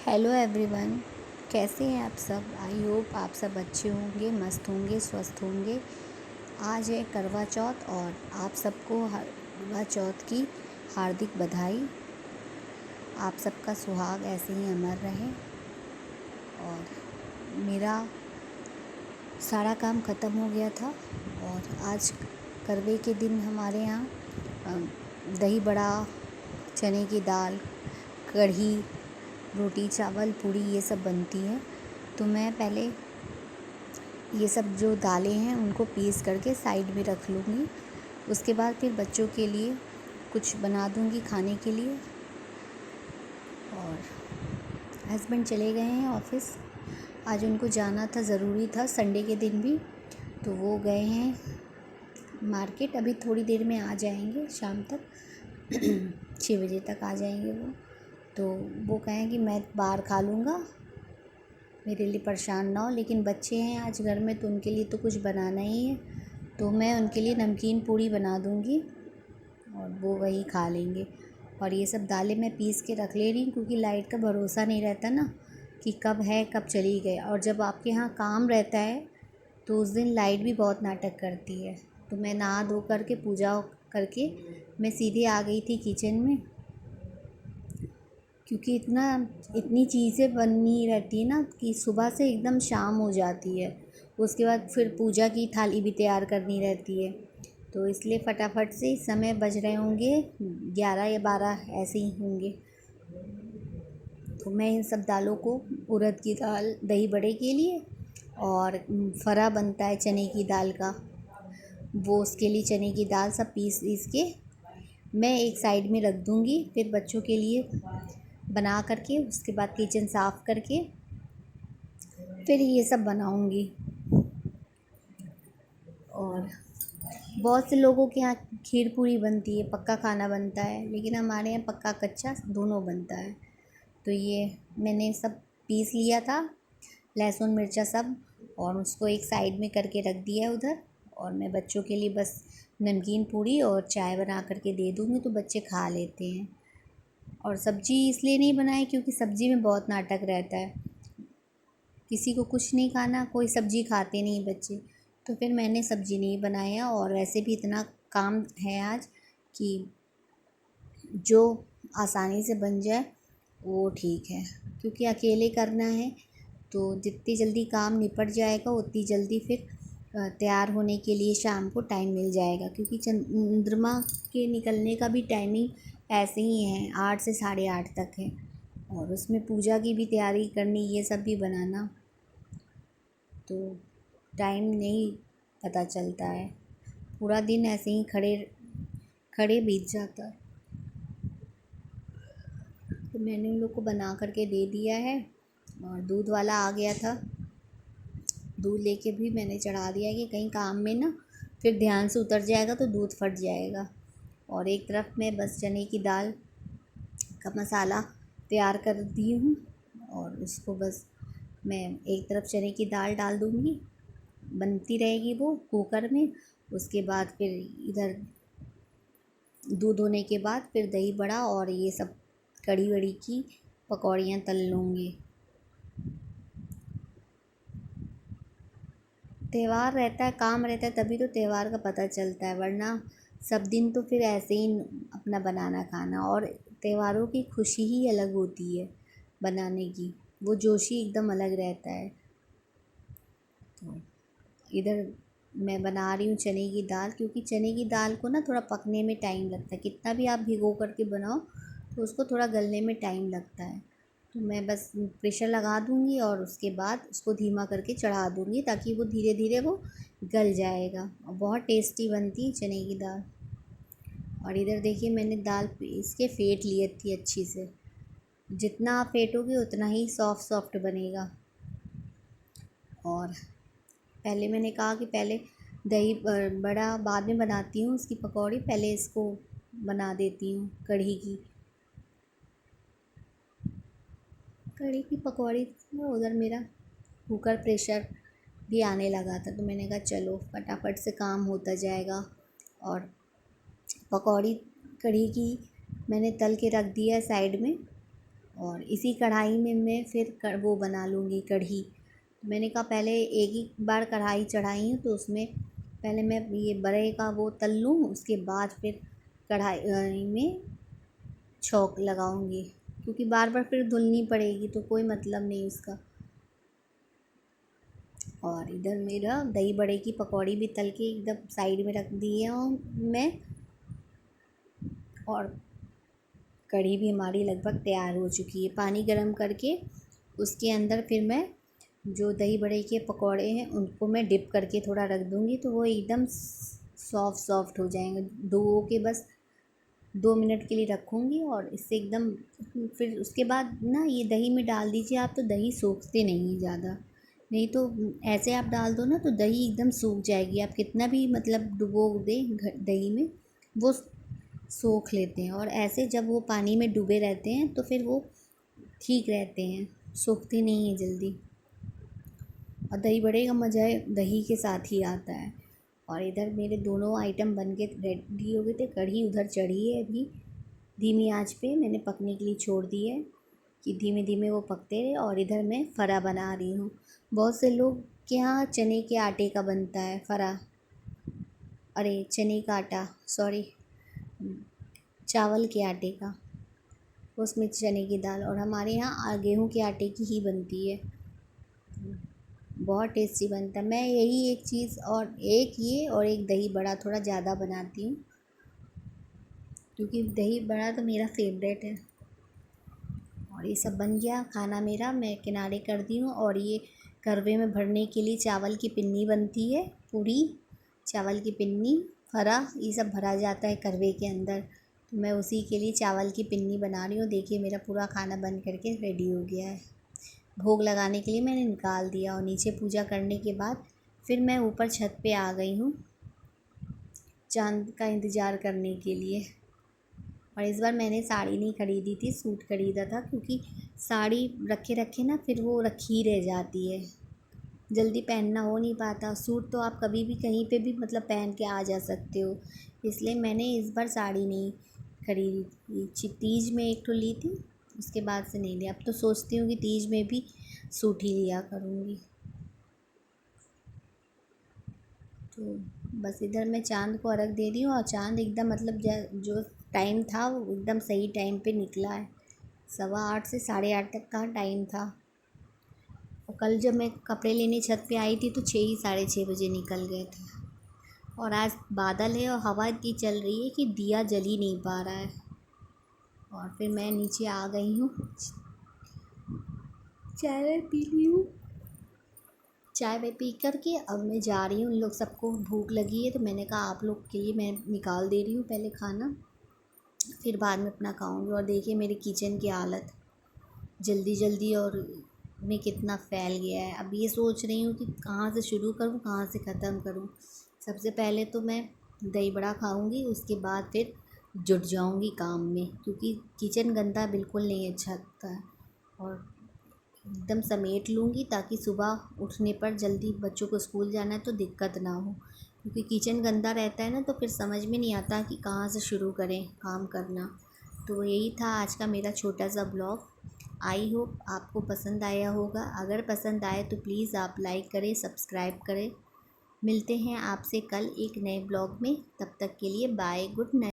Hello everyone. कैसे हैं आप सब? आई होप आप सब अच्छे होंगे, मस्त होंगे, स्वस्थ होंगे। आज है करवा चौथ और आप सबको करवा चौथ की हार्दिक बधाई। आप सबका सुहाग ऐसे ही अमर रहे। और मेरा सारा काम ख़त्म हो गया था और आज करवे के दिन हमारे यहाँ दही बड़ा, चने की दाल, कढ़ी, रोटी, चावल, पूड़ी ये सब बनती है। तो मैं पहले ये सब जो दालें हैं उनको पीस करके साइड में रख लूँगी। उसके बाद फिर बच्चों के लिए कुछ बना दूँगी खाने के लिए। और हस्बैंड चले गए हैं ऑफिस, आज उनको जाना था, ज़रूरी था, संडे के दिन भी। तो वो गए हैं मार्केट, अभी थोड़ी देर में आ जाएंगे, शाम तक 6 बजे तक आ जाएंगे वो। तो वो कहें कि मैं बाहर खा लूँगा, मेरे लिए परेशान ना हो। लेकिन बच्चे हैं आज घर में तो उनके लिए तो कुछ बनाना ही है। तो मैं उनके लिए नमकीन पूड़ी बना दूँगी और वो वही खा लेंगे। और ये सब दालें मैं पीस के रख ले रही हूँ क्योंकि लाइट का भरोसा नहीं रहता ना कि कब है कब चली गई। और जब आपके यहाँ काम रहता है तो उस दिन लाइट भी बहुत नाटक करती है। तो मैं नहा धो करके पूजा करके मैं सीधे आ गई थी किचन में, क्योंकि इतनी चीज़ें बननी रहती है ना कि सुबह से एकदम शाम हो जाती है। उसके बाद फिर पूजा की थाली भी तैयार करनी रहती है। तो इसलिए फटाफट से इस समय बज रहे होंगे 11 या 12 ऐसे ही होंगे। तो मैं इन सब दालों को, उड़द की दाल दही बड़े के लिए, और फरा बनता है चने की दाल का, वो उसके लिए चने की दाल सब पीस के मैं एक साइड में रख दूँगी। फिर बच्चों के लिए बना करके उसके बाद किचन साफ़ करके फिर ये सब बनाऊँगी। और बहुत से लोगों के यहाँ खीर पूरी बनती है, पक्का खाना बनता है, लेकिन हमारे यहाँ पक्का कच्चा दोनों बनता है। तो ये मैंने सब पीस लिया था, लहसुन मिर्चा सब, और उसको एक साइड में करके रख दिया है उधर। और मैं बच्चों के लिए बस नमकीन पूड़ी और चाय बना करके दे दूँगी तो बच्चे खा लेते हैं। और सब्ज़ी इसलिए नहीं बनाई क्योंकि सब्ज़ी में बहुत नाटक रहता है, किसी को कुछ नहीं खाना, कोई सब्ज़ी खाते नहीं बच्चे। तो फिर मैंने सब्ज़ी नहीं बनाया। और वैसे भी इतना काम है आज कि जो आसानी से बन जाए वो ठीक है, क्योंकि अकेले करना है। तो जितनी जल्दी काम निपट जाएगा उतनी जल्दी फिर तैयार होने के लिए शाम को टाइम मिल जाएगा, क्योंकि चंद्रमा के निकलने का भी टाइमिंग ऐसे ही है, 8 से 8:30 तक है। और उसमें पूजा की भी तैयारी करनी, ये सब भी बनाना, तो टाइम नहीं पता चलता है, पूरा दिन ऐसे ही खड़े खड़े बीत जाता है। तो मैंने उन लोग को बना करके दे दिया है। और दूध वाला आ गया था, दूध लेके भी मैंने चढ़ा दिया कि कहीं काम में ना फिर ध्यान से उतर जाएगा तो दूध फट जाएगा। और एक तरफ मैं बस चने की दाल का मसाला तैयार कर दी हूँ, और उसको बस मैं एक तरफ चने की दाल डाल दूँगी, बनती रहेगी वो कुकर में। उसके बाद फिर इधर दूध होने के बाद फिर दही बड़ा और ये सब कड़ी वड़ी की पकौड़ियाँ तल लूँगी। त्यौहार रहता है, काम रहता है, तभी तो त्यौहार का पता चलता है, वरना सब दिन तो फिर ऐसे ही अपना बनाना खाना। और त्योहारों की खुशी ही अलग होती है बनाने की, वो जोश ही एकदम अलग रहता है। तो इधर मैं बना रही हूँ चने की दाल, क्योंकि चने की दाल को ना थोड़ा पकने में टाइम लगता है, कितना भी आप भिगो करके बनाओ तो उसको थोड़ा गलने में टाइम लगता है। तो मैं बस प्रेशर लगा दूँगी और उसके बाद उसको धीमा करके चढ़ा दूँगी, ताकि वो धीरे धीरे वो गल जाएगा। और बहुत टेस्टी बनती है चने की दाल। और इधर देखिए मैंने दाल पीस के फेंट ली थी अच्छी से, जितना आप फेंटोगे उतना ही सॉफ्ट सॉफ्ट बनेगा। और पहले मैंने कहा कि पहले दही बड़ा बाद में बनाती हूँ, उसकी पकौड़ी पहले इसको बना देती हूँ, कढ़ी की पकौड़ी। उधर मेरा कुकर प्रेशर भी आने लगा था, तो मैंने कहा चलो फटाफट से काम होता जाएगा। और पकौड़ी कढ़ी की मैंने तल के रख दिया है साइड में। और इसी कढ़ाई में मैं फिर वो बना लूँगी कढ़ी। मैंने कहा पहले एक ही बार कढ़ाई चढ़ाई हूँ तो उसमें पहले मैं ये बड़े का वो तल लूँ, उसके बाद फिर कढ़ाई में छौंक लगाऊंगी, क्योंकि बार बार फिर धुलनी पड़ेगी तो कोई मतलब नहीं उसका। और इधर मेरा दही बड़े की पकौड़ी भी तल के एकदम साइड में रख दी है और मैं, और कढ़ी भी हमारी लगभग तैयार हो चुकी है। पानी गर्म करके उसके अंदर फिर मैं जो दही बड़े के पकौड़े हैं उनको मैं डिप करके थोड़ा रख दूँगी, तो वो एकदम सॉफ्ट सॉफ्ट हो जाएंगे। धो के बस 2 मिनट के लिए रखूँगी और इससे एकदम, फिर उसके बाद ना ये दही में डाल दीजिए आप, तो दही सोखते नहीं ज़्यादा। नहीं तो ऐसे आप डाल दो ना तो दही एकदम सूख जाएगी, आप कितना भी मतलब डुबो दें दही में वो सोख लेते हैं। और ऐसे जब वो पानी में डूबे रहते हैं तो फिर वो ठीक रहते हैं, सूखते नहीं हैं जल्दी। और दही बड़े का मज़ा दही के साथ ही आता है। और इधर मेरे दोनों आइटम बन के रेडी हो गए थे। कढ़ी उधर चढ़ी है अभी धीमी आंच पे, मैंने पकने के लिए छोड़ दी है कि धीमे धीमे वो पकते रहे। और इधर मैं फरा बना रही हूँ। बहुत से लोग के यहाँ चने के आटे का बनता है फरा, अरे चने का आटा, सॉरी, चावल के आटे का, उसमें चने की दाल। और हमारे यहाँ गेहूँ के आटे की ही बनती है, बहुत टेस्टी बनता है। मैं यही एक चीज़ और एक ये और एक दही बड़ा थोड़ा ज़्यादा बनाती हूँ, क्योंकि दही बड़ा तो मेरा फेवरेट है। और ये सब बन गया खाना मेरा, मैं किनारे कर दी हूँ। और ये करवे में भरने के लिए चावल की पिन्नी बनती है, पूरी चावल की पिन्नी, फरा, ये सब भरा जाता है करवे के अंदर। तो मैं उसी के लिए चावल की पिन्नी बना रही हूँ। देखिए मेरा पूरा खाना बन करके रेडी हो गया है। भोग लगाने के लिए मैंने निकाल दिया और नीचे पूजा करने के बाद फिर मैं ऊपर छत पे आ गई हूँ चाँद का इंतज़ार करने के लिए। और इस बार मैंने साड़ी नहीं ख़रीदी थी, सूट ख़रीदा था, क्योंकि साड़ी रखे रखे ना फिर वो रखी रह जाती है, जल्दी पहनना हो नहीं पाता। सूट तो आप कभी भी कहीं पे भी मतलब पहन के आ जा सकते हो, इसलिए मैंने इस बार साड़ी नहीं ख़रीदी थी। तीज में एक तो ली थी, उसके बाद से नहीं लिया। अब तो सोचती हूँ कि तीज में भी सूट ही लिया करूँगी। तो बस इधर मैं चाँद को अर्घ दे रही हूँ। और चाँद एकदम मतलब जो टाइम था वो एकदम सही टाइम पे निकला है। 8:15 से 8:30 तक का टाइम था। और कल जब मैं कपड़े लेने छत पे आई थी तो 6 ही 6:30 बजे निकल गए थे। और आज बादल है और हवा इतनी चल रही है कि दिया जल ही नहीं पा रहा है। और फिर मैं नीचे आ गई हूँ, चाय पी ली हूँ। चाय वाय पी कर के अब मैं जा रही हूँ। इन लोग सबको भूख लगी है तो मैंने कहा आप लोग के लिए मैं निकाल दे रही हूँ पहले खाना, फिर बाद में अपना खाऊंगी। और देखिए मेरे किचन की हालत जल्दी जल्दी और में कितना फैल गया है। अब ये सोच रही हूँ कि कहाँ से शुरू करूँ कहाँ से ख़त्म करूँ। सबसे पहले तो मैं दही बड़ा खाऊंगी, उसके बाद फिर जुट जाऊंगी काम में, क्योंकि किचन गंदा बिल्कुल नहीं अच्छा लगता है। और एकदम समेट लूँगी ताकि सुबह उठने पर जल्दी, बच्चों को स्कूल जाना है तो दिक्कत ना हो, क्योंकि किचन गंदा रहता है ना तो फिर समझ में नहीं आता कि कहाँ से शुरू करें काम करना। तो यही था आज का मेरा छोटा सा ब्लॉग। आई होप आपको पसंद आया होगा। अगर पसंद आए तो प्लीज़ आप लाइक करें, सब्सक्राइब करें। मिलते हैं आपसे कल एक नए ब्लॉग में, तब तक के लिए बाय, गुड नाइट।